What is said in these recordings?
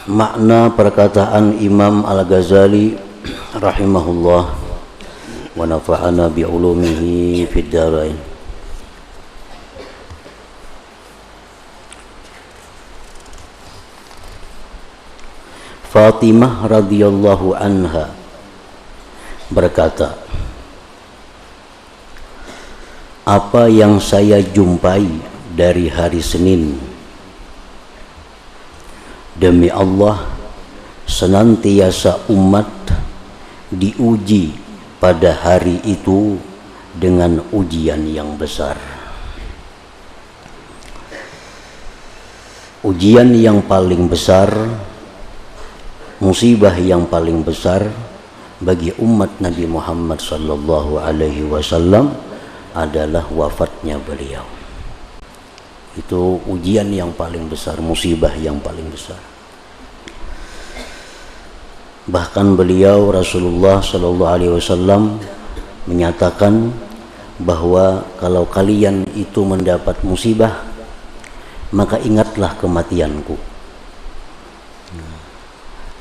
makna perkataan Imam Al-Ghazali rahimahullah wa nafa'ana bi ulumihi fid dharain. Fatimah radhiyallahu anha berkata, apa yang saya jumpai dari hari Senin, demi Allah senantiasa umat diuji pada hari itu dengan ujian yang besar. Ujian yang paling besar, musibah yang paling besar bagi umat Nabi Muhammad sallallahu alaihi wasallam adalah wafatnya beliau. Itu ujian yang paling besar, musibah yang paling besar. Bahkan beliau Rasulullah sallallahu alaihi wasallam menyatakan bahwa kalau kalian itu mendapat musibah, maka ingatlah kematianku,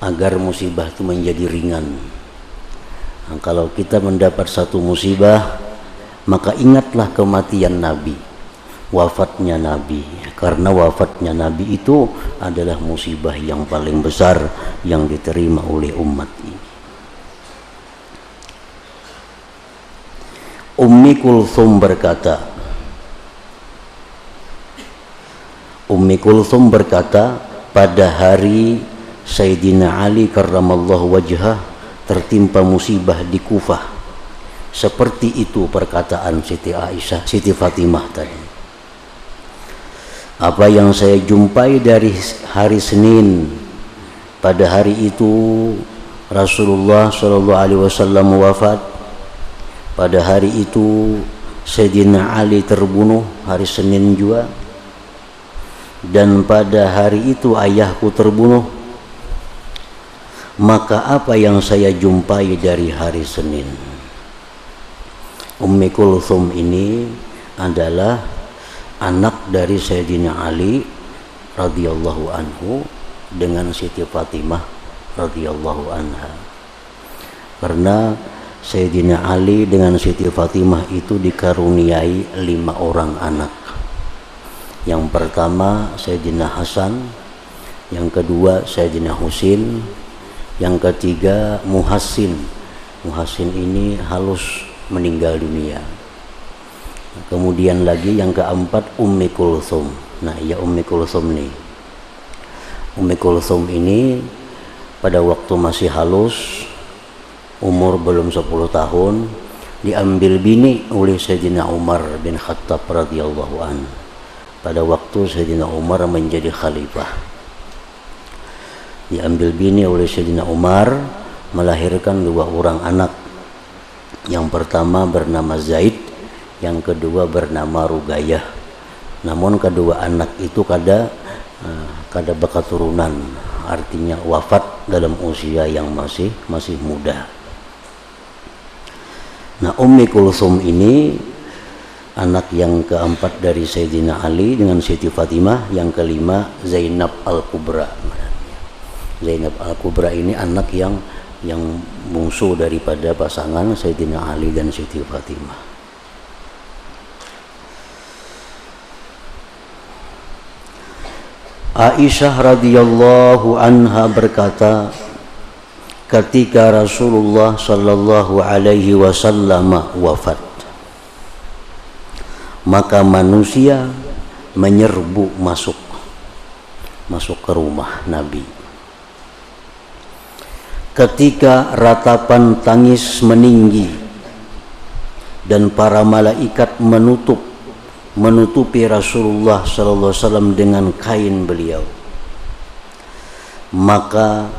agar musibah itu menjadi ringan. Nah, kalau kita mendapat satu musibah, maka ingatlah kematian Nabi, wafatnya Nabi, karena wafatnya Nabi itu adalah musibah yang paling besar yang diterima oleh umat ini. Ummi Kulthum berkata, pada hari Sayyidina Ali karramallahu wajhah tertimpa musibah di Kufah. Seperti itu perkataan Siti Aisyah, Siti Fatimah tadi. Apa yang saya jumpai dari hari Senin, pada hari itu Rasulullah sallallahu alaihi wasallam wafat. Pada hari itu Sayyidina Ali terbunuh, hari Senin juga. Dan pada hari itu ayahku terbunuh. Maka apa yang saya jumpai dari hari Senin? Ummi Kulthum ini adalah anak dari Sayyidina Ali radhiyallahu anhu dengan Siti Fatimah radhiyallahu anha. Karena Sayyidina Ali dengan Siti Fatimah itu dikaruniai 5 orang anak. Yang pertama Sayyidina Hasan, yang kedua Sayyidina Husin, yang ketiga Muhassin. Muhassin ini halus meninggal dunia. Kemudian lagi yang keempat Ummi Kulthum. Nah, ya Ummi Kulthum nih. Ummi Kulthum ini pada waktu masih halus, umur belum 10 tahun, diambil bini oleh Sayyidina Umar bin Khattab radhiyallahu anhu. Pada waktu Sayyidina Umar menjadi khalifah, diambil bini oleh Sayyidina Umar, melahirkan 2 orang anak. Yang pertama bernama Zaid, yang kedua bernama Ruqayyah. Namun kedua anak itu kada berketurunan, artinya wafat dalam usia yang masih muda. Nah, Ummi Kulthum ini anak yang keempat dari Sayyidina Ali dengan Siti Fatimah, yang kelima Zainab Al-Kubra. Zainab Al-Kubra ini anak yang bungsu daripada pasangan Sayyidina Ali dan Siti Fatimah. Aisyah radhiyallahu anha berkata, ketika Rasulullah sallallahu alaihi wasallam wafat, maka manusia menyerbu masuk ke rumah Nabi. Ketika ratapan tangis meninggi dan para malaikat menutupi Rasulullah sallallahu alaihi wasallam dengan kain beliau, maka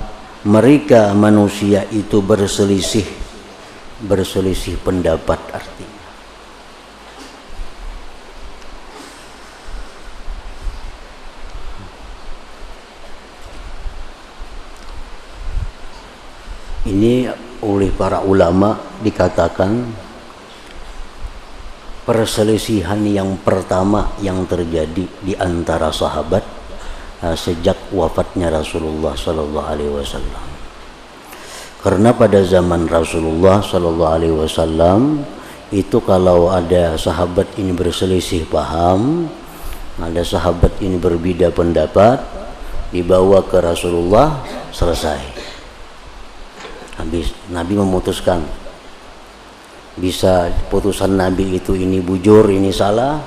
mereka manusia itu berselisih pendapat artinya. Ini oleh para ulama dikatakan perselisihan yang pertama yang terjadi di antara sahabat sejak wafatnya Rasulullah sallallahu alaihi wasallam. Karena pada zaman Rasulullah sallallahu alaihi wasallam itu kalau ada sahabat ini berselisih paham, ada sahabat ini berbeda pendapat, dibawa ke Rasulullah, selesai. Habis Nabi memutuskan. Bisa putusan Nabi itu ini bujur, ini salah.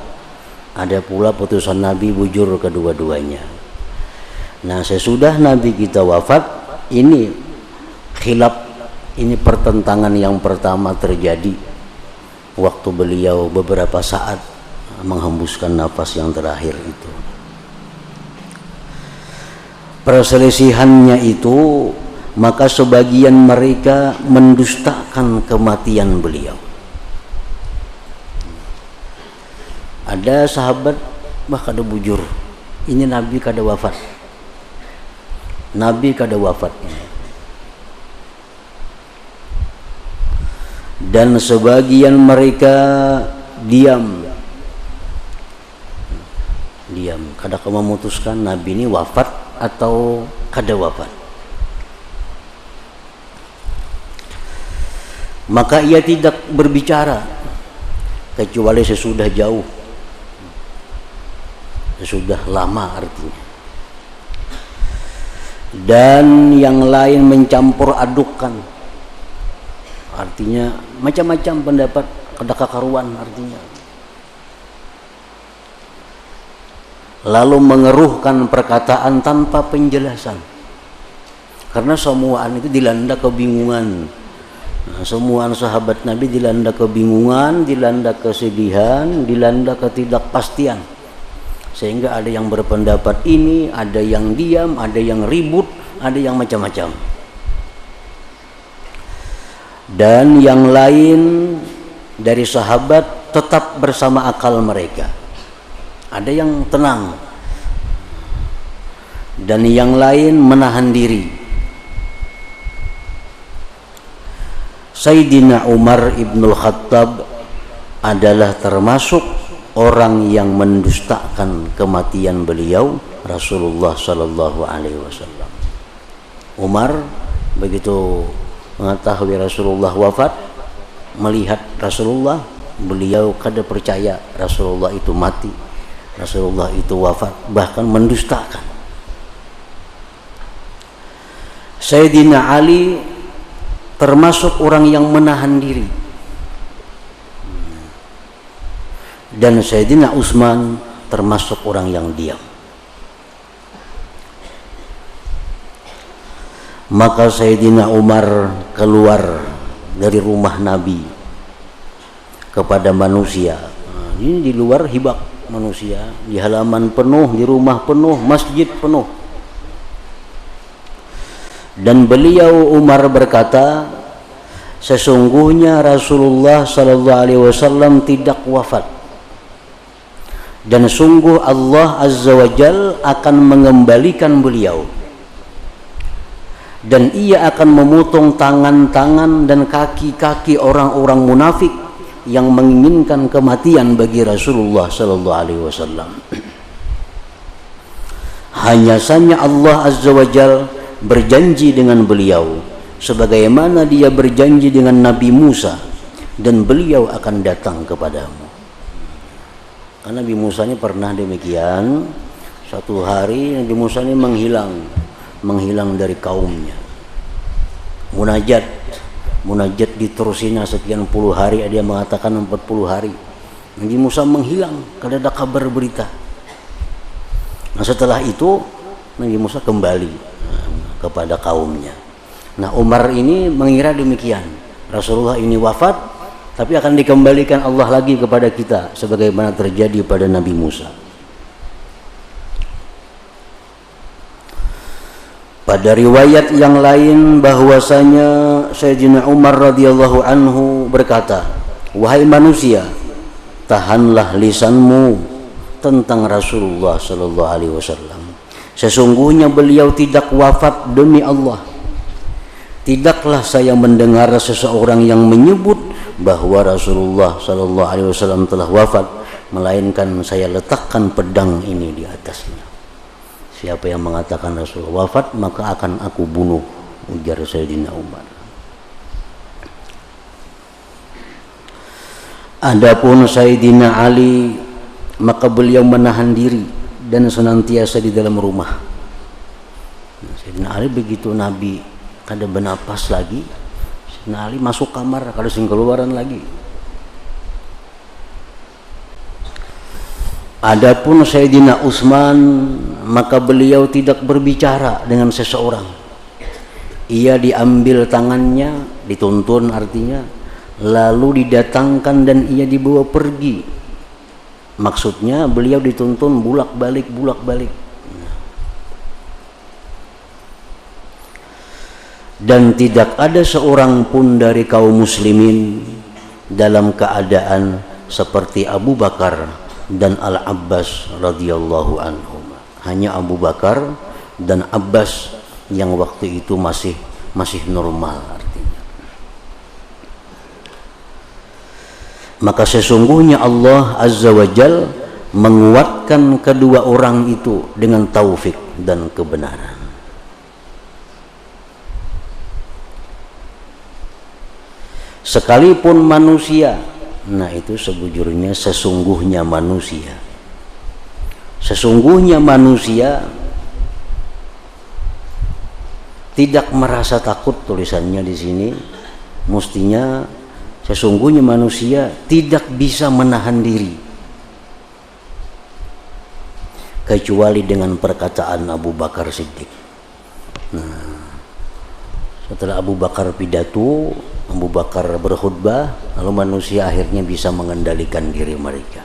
Ada pula putusan Nabi bujur kedua-duanya. Nah, sesudah Nabi kita wafat, ini khilaf, ini pertentangan yang pertama terjadi waktu beliau beberapa saat menghembuskan nafas yang terakhir itu. Perselisihannya itu, maka sebagian mereka mendustakan kematian beliau. Ada sahabat kada bujur, ini Nabi kada wafat, Nabi kada wafat. Dan sebagian mereka diam, kada memutuskan Nabi ini wafat atau kada wafat. Maka ia tidak berbicara kecuali sesudah jauh, sesudah lama artinya. Dan yang lain mencampur adukkan, artinya macam-macam pendapat, kada kakaruan artinya. Lalu mengeruhkan perkataan tanpa penjelasan, karena semuaan itu dilanda kebingungan. Semua sahabat Nabi dilanda kebingungan, dilanda kesedihan, dilanda ketidakpastian, sehingga ada yang berpendapat ini, ada yang diam, ada yang ribut, ada yang macam-macam. Dan yang lain dari sahabat tetap bersama akal mereka, ada yang tenang, dan yang lain menahan diri. Sayyidina Umar ibnul Khattab adalah termasuk orang yang mendustakan kematian beliau Rasulullah sallallahu alaihi wasallam. Umar begitu mengetahui Rasulullah wafat, melihat Rasulullah, beliau kada percaya Rasulullah itu mati, Rasulullah itu wafat, bahkan mendustakan. Sayyidina Ali termasuk orang yang menahan diri, dan Sayyidina Utsman termasuk orang yang diam. Maka Sayyidina Umar keluar dari rumah Nabi kepada manusia. Ini di luar hibak manusia, di halaman penuh, di rumah penuh, masjid penuh. Dan beliau Umar berkata, sesungguhnya Rasulullah sallallahu alaihi wasallam tidak wafat, dan sungguh Allah azza wa jal akan mengembalikan beliau, dan ia akan memotong tangan-tangan dan kaki-kaki orang-orang munafik yang menginginkan kematian bagi Rasulullah sallallahu alaihi wasallam. Hanya saja Allah azza wa jal berjanji dengan beliau sebagaimana dia berjanji dengan Nabi Musa, dan beliau akan datang kepadamu. Karena Nabi Musa ini pernah demikian, satu hari Nabi Musa ini menghilang dari kaumnya. Munajat diterusinya sekian puluh hari, dia mengatakan 40 hari. Nabi Musa menghilang, kada ada kabar berita. Nah, setelah itu Nabi Musa kembali kepada kaumnya. Nah, Umar ini mengira demikian, Rasulullah ini wafat, tapi akan dikembalikan Allah lagi kepada kita sebagaimana terjadi pada Nabi Musa. Pada riwayat yang lain bahwasanya Sayyidina Umar radhiyallahu anhu berkata, wahai manusia, tahanlah lisanmu tentang Rasulullah sallallahu alaihi wasallam. Sesungguhnya beliau tidak wafat demi Allah. Tidaklah saya mendengar seseorang yang menyebut bahwa Rasulullah sallallahu alaihi wasallam telah wafat, melainkan saya letakkan pedang ini di atasnya. Siapa yang mengatakan Rasulullah wafat maka akan aku bunuh, ujar Sayyidina Umar. Adapun Sayyidina Ali maka beliau menahan diri dan senantiasa di dalam rumah. Sayyidina Ali begitu Nabi kada bernapas lagi, Sayyidina Ali masuk kamar, kada sing keluaran lagi. Adapun Sayyidina Utsman maka beliau tidak berbicara dengan seseorang. Ia diambil tangannya, dituntun artinya, lalu didatangkan dan ia dibawa pergi. Maksudnya beliau dituntun bulak-balik. Dan tidak ada seorang pun dari kaum muslimin dalam keadaan seperti Abu Bakar dan Al-Abbas radhiyallahu anhum. Hanya Abu Bakar dan Abbas yang waktu itu masih normal artinya. Maka sesungguhnya Allah Azza wa Jal menguatkan kedua orang itu dengan taufik dan kebenaran. Sekalipun manusia, nah itu sebujurnya sesungguhnya manusia tidak merasa takut, tulisannya di sini mestinya sesungguhnya manusia tidak bisa menahan diri kecuali dengan perkataan Abu Bakar Siddiq. Nah, setelah Abu Bakar pidato, Abu Bakar berkhutbah, lalu manusia akhirnya bisa mengendalikan diri mereka.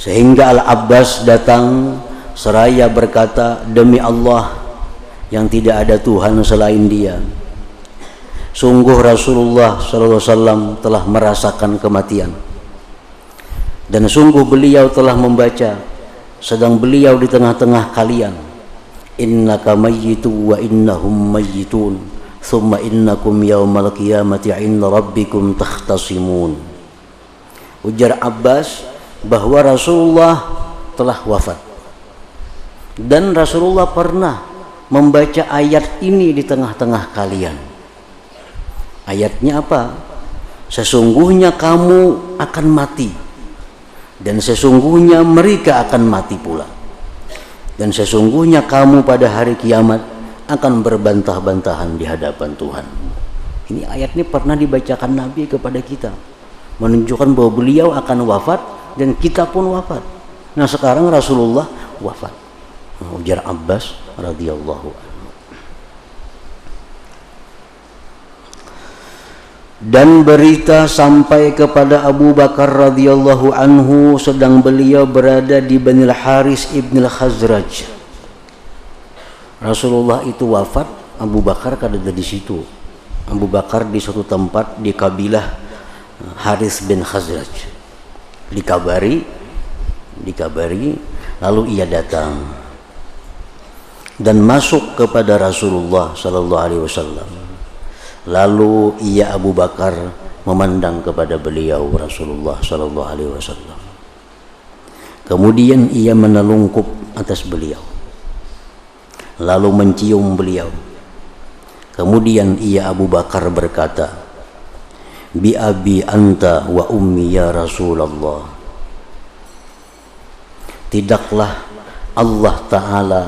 Sehingga Al-Abbas datang seraya berkata, demi Allah yang tidak ada Tuhan selain Dia, sungguh Rasulullah SAW telah merasakan kematian, dan sungguh beliau telah membaca sedang beliau di tengah-tengah kalian, innaka mayyitu wa innahum mayyitun thumma innakum yawmal qiyamati 'inda rabbikum takhtasimun. Ujar Abbas bahwa Rasulullah telah wafat dan Rasulullah pernah membaca ayat ini di tengah-tengah kalian. Ayatnya apa? Sesungguhnya kamu akan mati dan sesungguhnya mereka akan mati pula, dan sesungguhnya kamu pada hari kiamat akan berbantah-bantahan di hadapan Tuhan. Ini ayat ini pernah dibacakan Nabi kepada kita, menunjukkan bahwa beliau akan wafat dan kita pun wafat. Nah sekarang Rasulullah wafat. Ujar Abbas radhiyallahu anhu. Dan berita sampai kepada Abu Bakar radhiyallahu anhu sedang beliau berada di Bani Al-Haris ibn Al-Khazraj. Rasulullah itu wafat, Abu Bakar kada ada di situ. Abu Bakar di suatu tempat di kabilah Haris bin Khazraj. Dikabari, lalu ia datang dan masuk kepada Rasulullah sallallahu alaihi wasallam. Lalu ia Abu Bakar memandang kepada beliau Rasulullah sallallahu alaihi wasallam. Kemudian ia menelungkup atas beliau, lalu mencium beliau. Kemudian ia Abu Bakar berkata, bi abi anta wa ummi ya Rasulullah, tidaklah Allah Ta'ala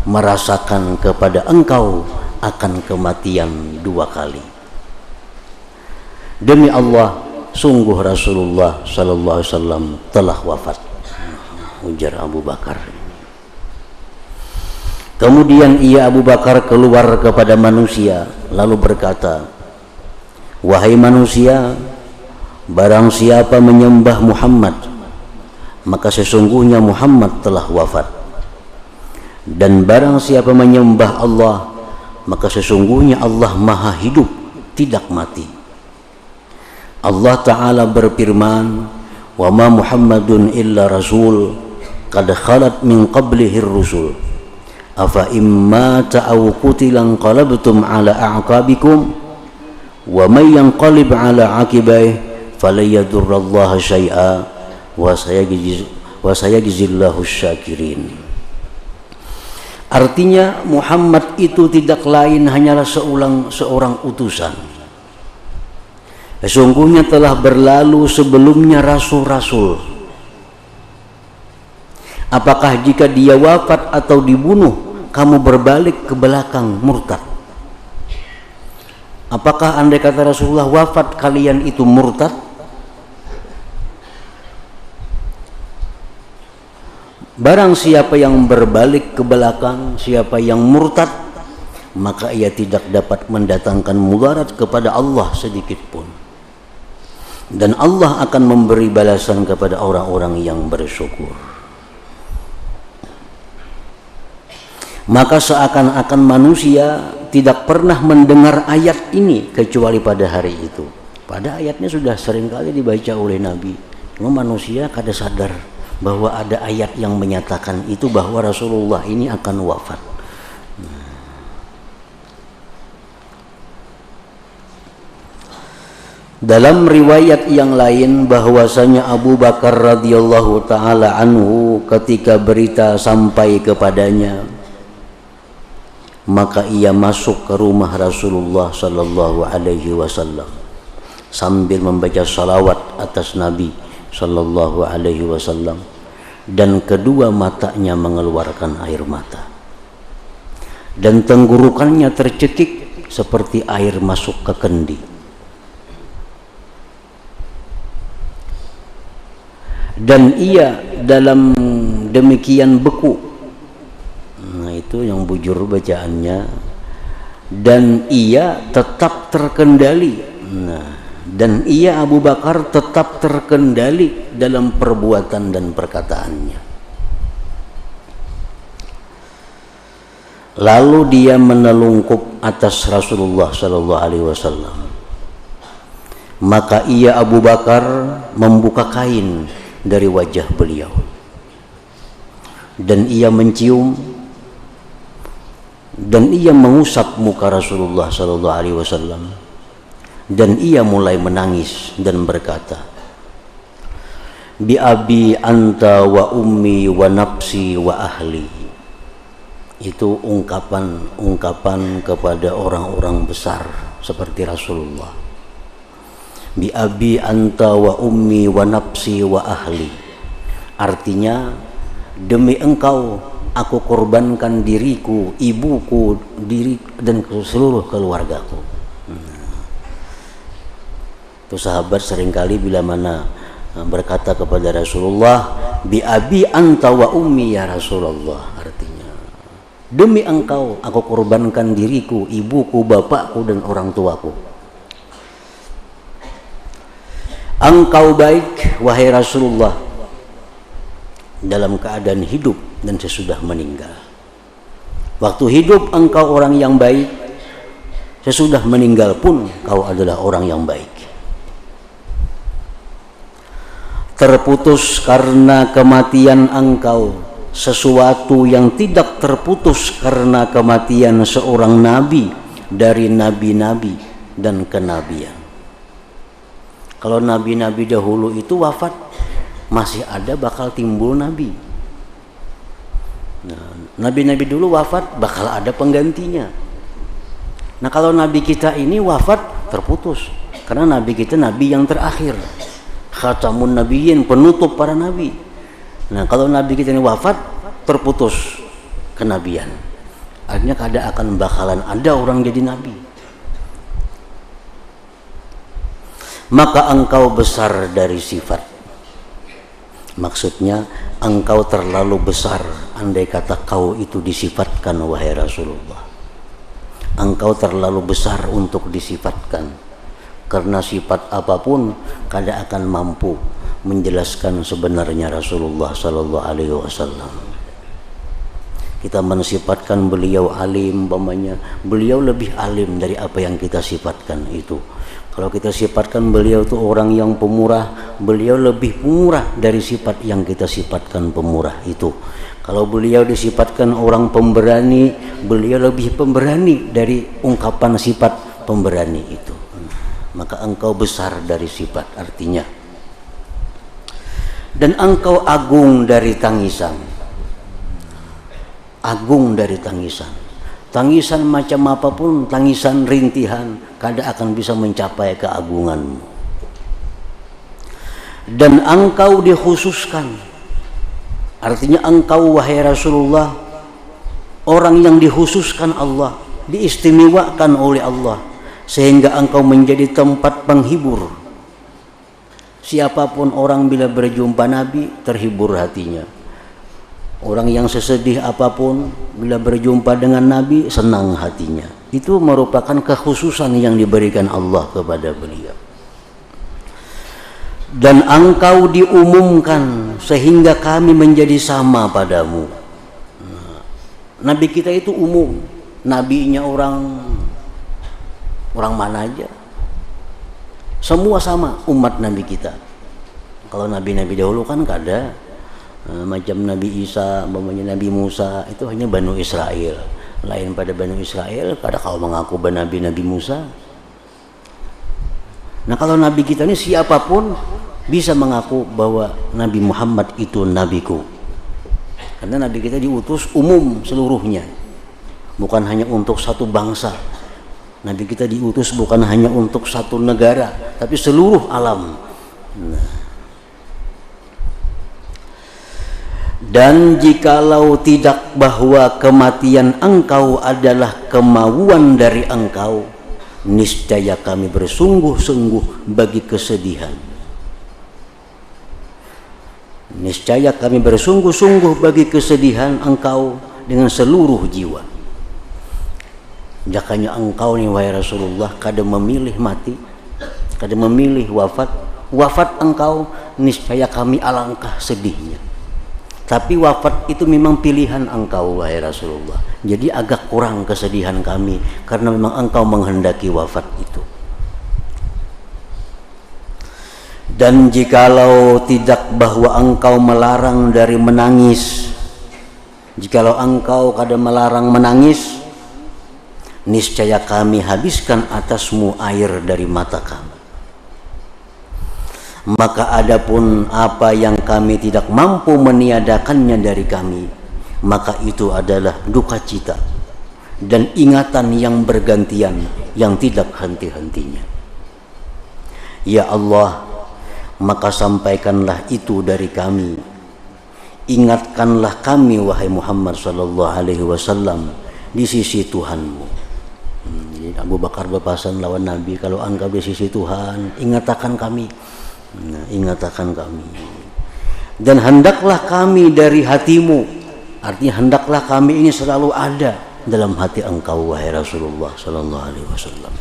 merasakan kepada engkau akan kematian dua kali. Demi Allah, sungguh Rasulullah sallallahu alaihi wasallam telah wafat. Ujar Abu Bakar. Kemudian ia Abu Bakar keluar kepada manusia lalu berkata, wahai manusia, barang siapa menyembah Muhammad, maka sesungguhnya Muhammad telah wafat. Dan barang siapa menyembah Allah, maka sesungguhnya Allah maha hidup, tidak mati. Allah Ta'ala berfirman, wa ma Muhammadun illa rasul qad khalat min qablihir rusul afa imma ta'aw qutilan qalabtum ala a'qabikum wa may yanqalib ala aqibaih falayadurrallaha syai'a wa sayajzillahu syakirin. Artinya Muhammad itu tidak lain hanyalah seorang utusan. Sesungguhnya telah berlalu sebelumnya rasul-rasul. Apakah jika dia wafat atau dibunuh, kamu berbalik ke belakang murtad? Apakah andai kata Rasulullah wafat, kalian itu murtad? Barang siapa yang berbalik ke belakang, siapa yang murtad, maka ia tidak dapat mendatangkan mudarat kepada Allah sedikit pun. Dan Allah akan memberi balasan kepada orang-orang yang bersyukur. Maka seakan-akan manusia tidak pernah mendengar ayat ini kecuali pada hari itu. Pada ayatnya sudah seringkali dibaca oleh Nabi. Cuma manusia kada sadar bahwa ada ayat yang menyatakan itu, bahwa Rasulullah ini akan wafat. Dalam riwayat yang lain bahwasanya Abu Bakar radhiyallahu taala anhu ketika berita sampai kepadanya, maka ia masuk ke rumah Rasulullah sallallahu alaihi wasallam sambil membaca salawat atas Nabi sallallahu alaihi wasallam, dan kedua matanya mengeluarkan air mata dan tenggorokannya tercekik seperti air masuk ke kendi. Dan ia dalam demikian beku, nah itu yang bujur bacaannya, dan ia tetap terkendali. Nah, dan ia Abu Bakar tetap terkendali dalam perbuatan dan perkataannya. Lalu dia menelungkup atas Rasulullah sallallahu alaihi wasallam. Maka ia Abu Bakar membuka kain dari wajah beliau, dan ia mencium dan ia mengusap muka Rasulullah sallallahu alaihi wasallam, dan ia mulai menangis dan berkata, bi abi anta wa ummi wa nafsi wa ahli. Itu ungkapan kepada orang-orang besar seperti Rasulullah. Bi abi anta wa ummi wa nafsi wa ahli. Artinya, demi engkau aku korbankan diriku, ibuku, diri dan seluruh keluargaku. Itu sahabat seringkali bila mana berkata kepada Rasulullah, bi abi anta wa ummi ya Rasulullah. Artinya, demi engkau aku korbankan diriku, ibuku, bapakku dan orang tuaku. Engkau baik wahai Rasulullah dalam keadaan hidup dan sesudah meninggal. Waktu hidup engkau orang yang baik, sesudah meninggal pun kau adalah orang yang baik. Terputus karena kematian engkau sesuatu yang tidak terputus karena kematian seorang nabi dari nabi-nabi dan kenabian. Kalau nabi-nabi dahulu itu wafat, masih ada bakal timbul nabi. Nah, nabi-nabi dulu wafat, bakal ada penggantinya. Nah, kalau nabi kita ini wafat, terputus, karena nabi kita nabi yang terakhir, khatamun nabiyyin, penutup para nabi. Nah, kalau nabi kita ini wafat, terputus kenabian. Artinya kada akan bakalan ada orang jadi nabi. Maka engkau besar dari sifat. Maksudnya engkau terlalu besar andai kata kau itu disifatkan wahai Rasulullah. Engkau terlalu besar untuk disifatkan, karena sifat apapun kada akan mampu menjelaskan sebenarnya Rasulullah sallallahu alaihi wasallam. Kita mensifatkan beliau alim, umpamanya beliau lebih alim dari apa yang kita sifatkan itu. Kalau kita sifatkan beliau itu orang yang pemurah, beliau lebih pemurah dari sifat yang kita sifatkan pemurah itu. Kalau beliau disifatkan orang pemberani, beliau lebih pemberani dari ungkapan sifat pemberani itu. Maka engkau besar dari sifat, artinya dan engkau agung dari tangisan. Agung dari tangisan. Tangisan macam apapun, tangisan rintihan, kada akan bisa mencapai keagunganmu. Dan engkau dikhususkan, artinya engkau wahai Rasulullah, orang yang dikhususkan Allah, diistimewakan oleh Allah, sehingga engkau menjadi tempat penghibur. Siapapun orang bila berjumpa Nabi terhibur hatinya. Orang yang sesedih apapun bila berjumpa dengan Nabi senang hatinya. Itu merupakan kekhususan yang diberikan Allah kepada beliau. Dan engkau diumumkan sehingga kami menjadi sama padamu. Nabi kita itu umum. Nabinya orang mana aja. Semua sama umat Nabi kita. Kalau nabi-nabi dahulu kan kada. Macam Nabi Isa, Nabi Musa itu hanya Banu Israel. Lain pada Banu Israel, kada kau mengaku Nabi Musa. Nah kalau Nabi kita ini siapapun bisa mengaku bahwa Nabi Muhammad itu nabiku. Karena Nabi kita diutus umum seluruhnya, bukan hanya untuk satu bangsa. Nabi kita diutus bukan hanya untuk satu negara, tapi seluruh alam. Dan jikalau tidak bahwa kematian engkau adalah kemauan dari engkau, niscaya kami bersungguh-sungguh bagi kesedihan. Niscaya kami bersungguh-sungguh bagi kesedihan engkau dengan seluruh jiwa. Jakanya engkau nih wahai Rasulullah kada memilih mati, kada memilih wafat engkau, niscaya kami alangkah sedihnya. Tapi wafat itu memang pilihan engkau wahai Rasulullah. Jadi agak kurang kesedihan kami karena memang engkau menghendaki wafat itu. Dan jikalau tidak bahwa engkau melarang dari menangis, jikalau engkau kada melarang menangis, niscaya kami habiskan atasmu air dari mata kami. Maka adapun apa yang kami tidak mampu meniadakannya dari kami, maka itu adalah duka cita dan ingatan yang bergantian yang tidak henti-hentinya. Ya Allah, maka sampaikanlah itu dari kami. Ingatkanlah kami wahai Muhammad sallallahu alaihi wasallam di sisi Tuhanmu. Abu Bakar berpasan lawan Nabi, kalau engkau di sisi Tuhan, ingatakan kami. Ingatakan kami. Dan hendaklah kami dari hatimu, artinya hendaklah kami ini selalu ada dalam hati engkau wahai Rasulullah sallallahu alaihi wasallam.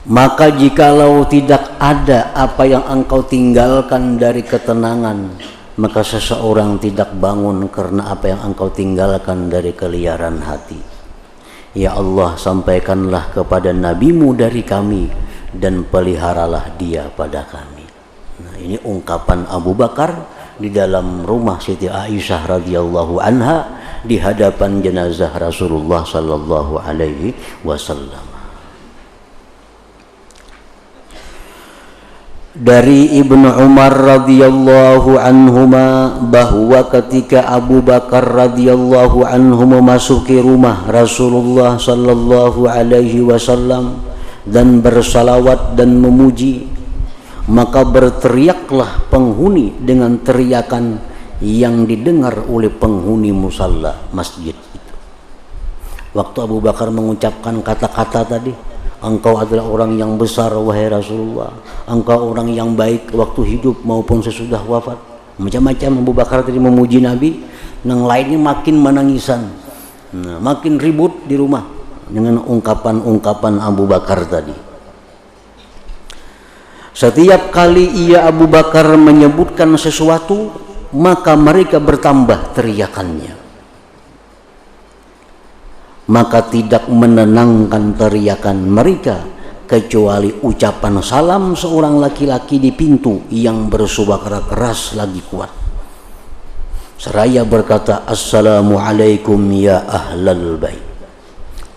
Maka jikalau tidak ada apa yang engkau tinggalkan dari ketenangan, maka seseorang tidak bangun karena apa yang engkau tinggalkan dari keliaran hati. Ya Allah, sampaikanlah kepada nabimu dari kami dan peliharalah dia pada kami. Nah, ini ungkapan Abu Bakar di dalam rumah Siti Aisyah radhiyallahu anha di hadapan jenazah Rasulullah sallallahu alaihi wasallam. Dari Ibnu Umar radhiyallahu anhuma bahwa ketika Abu Bakar radhiyallahu anhu memasuki rumah Rasulullah sallallahu alaihi wasallam dan bersalawat dan memuji, maka berteriaklah penghuni dengan teriakan yang didengar oleh penghuni musalla masjid itu. Waktu Abu Bakar mengucapkan kata-kata tadi, engkau adalah orang yang besar wahai Rasulullah, engkau orang yang baik waktu hidup maupun sesudah wafat, macam-macam Abu Bakar tadi memuji Nabi. Yang lainnya makin menangisan, makin ribut di rumah dengan ungkapan-ungkapan Abu Bakar tadi. Setiap kali ia Abu Bakar menyebutkan sesuatu, maka mereka bertambah teriakannya. Maka tidak menenangkan teriakan mereka kecuali ucapan salam seorang laki-laki di pintu yang bersuara keras lagi kuat, seraya berkata, Assalamualaikum ya ahlal bait,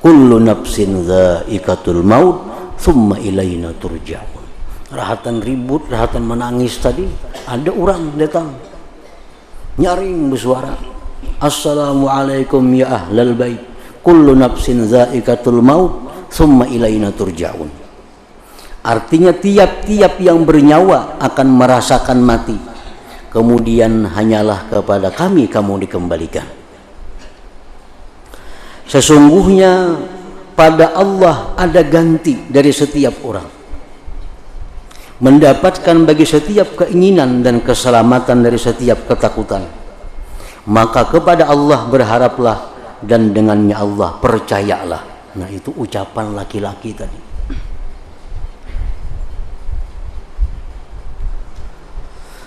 kullu nafsin dha'iqatul maut thumma ilaina turja'un. rahatan ribut, rahatan menangis tadi, ada orang datang nyaring bersuara, assalamualaikum ya ahlal bait, kullu nafsin zaikatul maut, summa ilaina turja'un. Artinya tiap-tiap yang bernyawa akan merasakan mati, kemudian hanyalah kepada kami kamu dikembalikan. Sesungguhnya pada Allah ada ganti dari setiap orang, mendapatkan bagi setiap keinginan dan keselamatan dari setiap ketakutan. Maka kepada Allah berharaplah dan dengannya Allah percayalah. Nah, itu ucapan laki-laki tadi.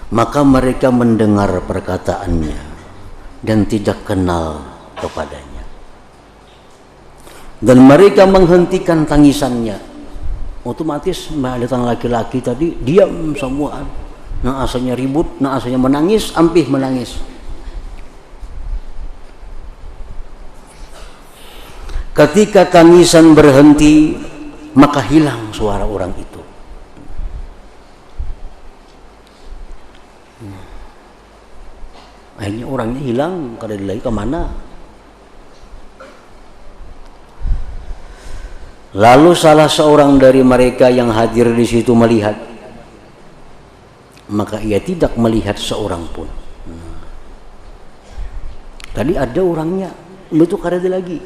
Maka mereka mendengar perkataannya dan tidak kenal kepadanya, dan mereka menghentikan tangisannya. Otomatis datang laki-laki tadi diam semua. Nah asalnya ribut, nah asalnya menangis, ampih menangis. Ketika tangisan berhenti, maka hilang suara orang itu. Akhirnya orangnya hilang, kada lagi kemana. Lalu salah seorang dari mereka yang hadir di situ melihat, maka ia tidak melihat seorang pun. Tadi ada orangnya, itu kada ada lagi.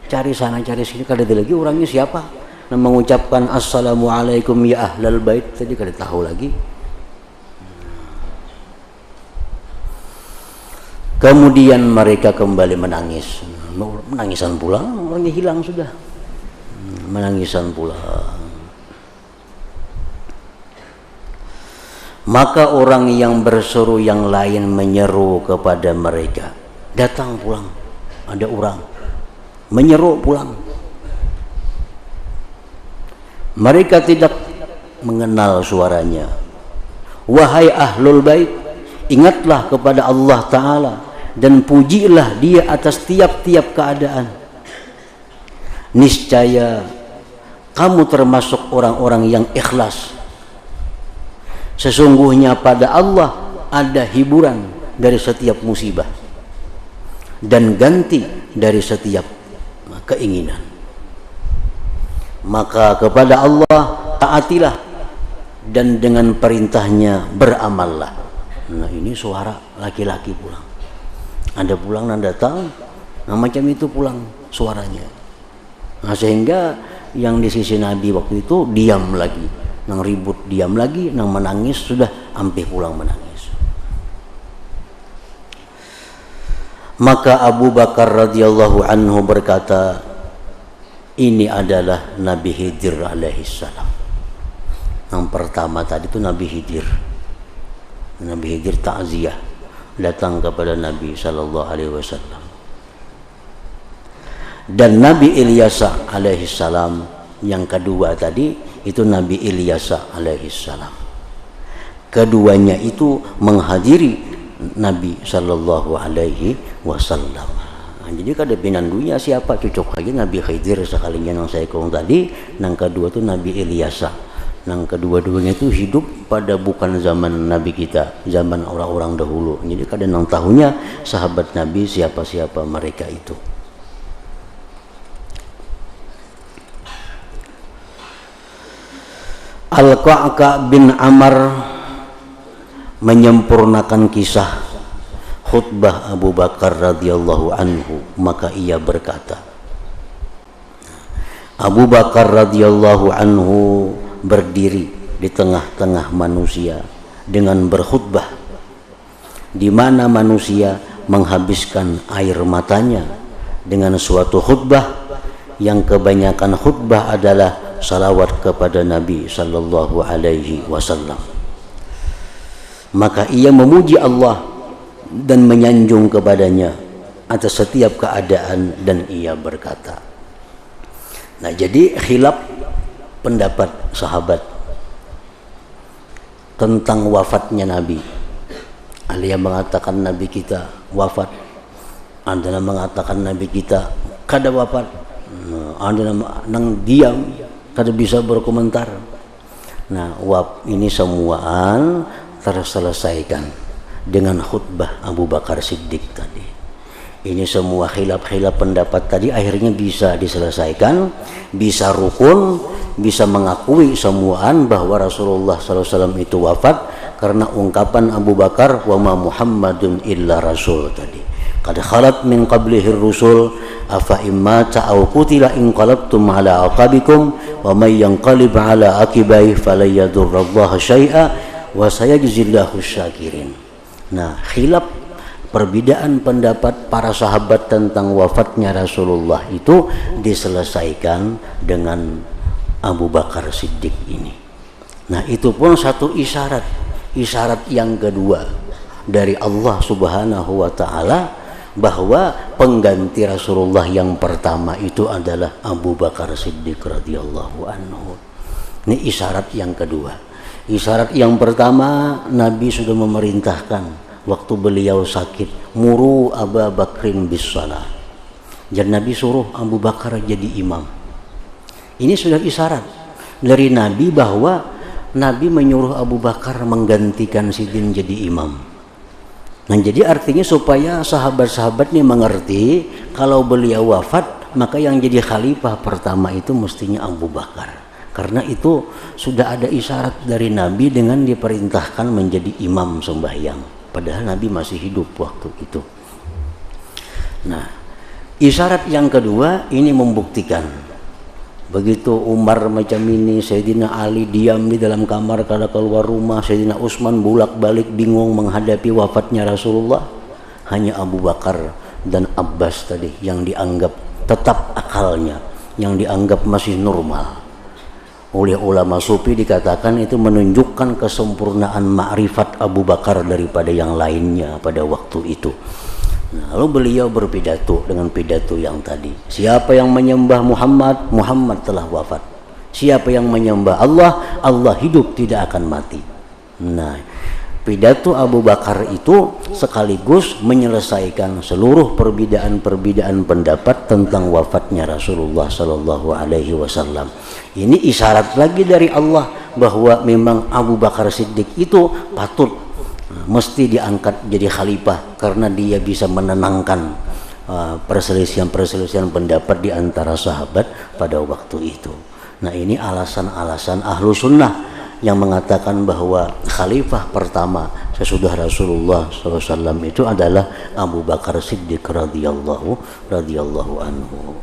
Cari sana cari sini kada ada lagi orangnya siapa. Nah, mengucapkan assalamualaikum ya ahlal bait tadi kada tahu lagi. Kemudian mereka kembali menangis. Menangisan pula, orangnya hilang sudah. Menangisan pula. Maka orang yang berseru yang lain menyeru kepada mereka, datang pulang. Ada orang menyeru pulang. Mereka tidak mengenal suaranya. Wahai ahlul bait, ingatlah kepada Allah Ta'ala dan pujilah dia atas tiap-tiap keadaan. Niscaya kamu termasuk orang-orang yang ikhlas. Sesungguhnya pada Allah ada hiburan dari setiap musibah dan ganti dari setiap keinginan. Maka kepada Allah taatilah dan dengan perintahnya beramallah. Nah ini suara laki-laki pulang. Ada pulang dan datang, nah macam itu pulang suaranya. Nah sehingga yang di sisi Nabi waktu itu diam lagi, nang ribut diam lagi, nang menangis sudah ampih pulang menangis. Maka Abu Bakar radhiyallahu anhu berkata, ini adalah Nabi Khidir alaihissalam. Yang pertama tadi itu Nabi Khidir. Nabi Khidir ta'ziyah datang kepada Nabi sallallahu alaihi wasallam. Dan Nabi Ilyasa alaihissalam yang kedua tadi itu Nabi Ilyasa alaihissalam. Keduanya itu menghadiri Nabi sallallahu alaihi wasallam. Jadi kada pinandunya siapa cocok lagi Nabi Khidir sekalinya yang saya kong tadi. Yang kedua itu Nabi Ilyasa. Yang kedua-duanya itu hidup pada bukan zaman Nabi kita, zaman orang-orang dahulu. Jadi kada nang tahunya sahabat Nabi siapa-siapa mereka itu. Al-Qa'qa' bin Amr menyempurnakan kisah khutbah Abu Bakar radhiyallahu anhu, maka ia berkata, Abu Bakar radhiyallahu anhu berdiri di tengah-tengah manusia dengan berkhutbah, di mana manusia menghabiskan air matanya dengan suatu khutbah yang kebanyakan khutbah adalah salawat kepada Nabi sallallahu alaihi wasallam. Maka ia memuji Allah dan menyanjung kepadanya atas setiap keadaan dan ia berkata. Nah, jadi khilaf pendapat sahabat tentang wafatnya Nabi. Ada yang mengatakan Nabi kita wafat, ada yang mengatakan Nabi kita kada wafat, ada yang nang diam kada bisa berkomentar. Nah, ini semuaan terselesaikan dengan khutbah Abu Bakar Siddiq tadi. Ini semua khilaf-khilaf pendapat tadi akhirnya bisa diselesaikan, bisa rukun, bisa mengakui semuaan bahwa Rasulullah SAW itu wafat karena ungkapan Abu Bakar, wa ma Muhammadun illa rasul tadi. Qad khalat min qablihi rusul afa imma ta'aw qutila inqalabtum ala aqabikum wa may yanqalib ala aqibai falayadurrallaha syai'a wa sayajzillahu syakirin. Nah, khilaf perbedaan pendapat para sahabat tentang wafatnya Rasulullah itu diselesaikan dengan Abu Bakar Siddiq ini. Nah, itu pun satu isyarat yang kedua dari Allah Subhanahu wa taala bahwa pengganti Rasulullah yang pertama itu adalah Abu Bakar Siddiq radhiyallahu anhu. Ini isyarat yang kedua. Isyarat yang pertama, Nabi sudah memerintahkan waktu beliau sakit, muru Abu Bakrin bis shalah. Dan Nabi suruh Abu Bakar jadi imam. Ini sudah isyarat dari Nabi bahwa Nabi menyuruh Abu Bakar menggantikan Sidin jadi imam. Nah, jadi artinya supaya sahabat-sahabat ini mengerti kalau beliau wafat maka yang jadi khalifah pertama itu mestinya Abu Bakar. Karena itu sudah ada isyarat dari Nabi dengan diperintahkan menjadi imam sembahyang. Padahal Nabi masih hidup waktu itu. Nah, isyarat yang kedua ini membuktikan begitu Umar macam ini, Sayyidina Ali diam di dalam kamar kada keluar rumah, Sayyidina Utsman bolak-balik bingung menghadapi wafatnya Rasulullah. Hanya Abu Bakar dan Abbas tadi yang dianggap tetap akalnya, yang dianggap masih normal. Oleh ulama sufi dikatakan itu menunjukkan kesempurnaan ma'rifat Abu Bakar daripada yang lainnya pada waktu itu. Nah, lalu beliau berpidato dengan pidato yang tadi. Siapa yang menyembah Muhammad, Muhammad telah wafat. Siapa yang menyembah Allah, Allah hidup tidak akan mati. Nah, pidato Abu Bakar itu sekaligus menyelesaikan seluruh perbedaan-perbedaan pendapat tentang wafatnya Rasulullah Sallallahu Alaihi Wasallam. Ini isyarat lagi dari Allah bahwa memang Abu Bakar Siddiq itu patut mesti diangkat jadi khalifah karena dia bisa menenangkan perselisihan pendapat di antara sahabat pada waktu itu. Nah, ini alasan-alasan ahlu sunnah yang mengatakan bahwa khalifah pertama sesudah Rasulullah SAW itu adalah Abu Bakar Siddiq radhiyallahu anhu.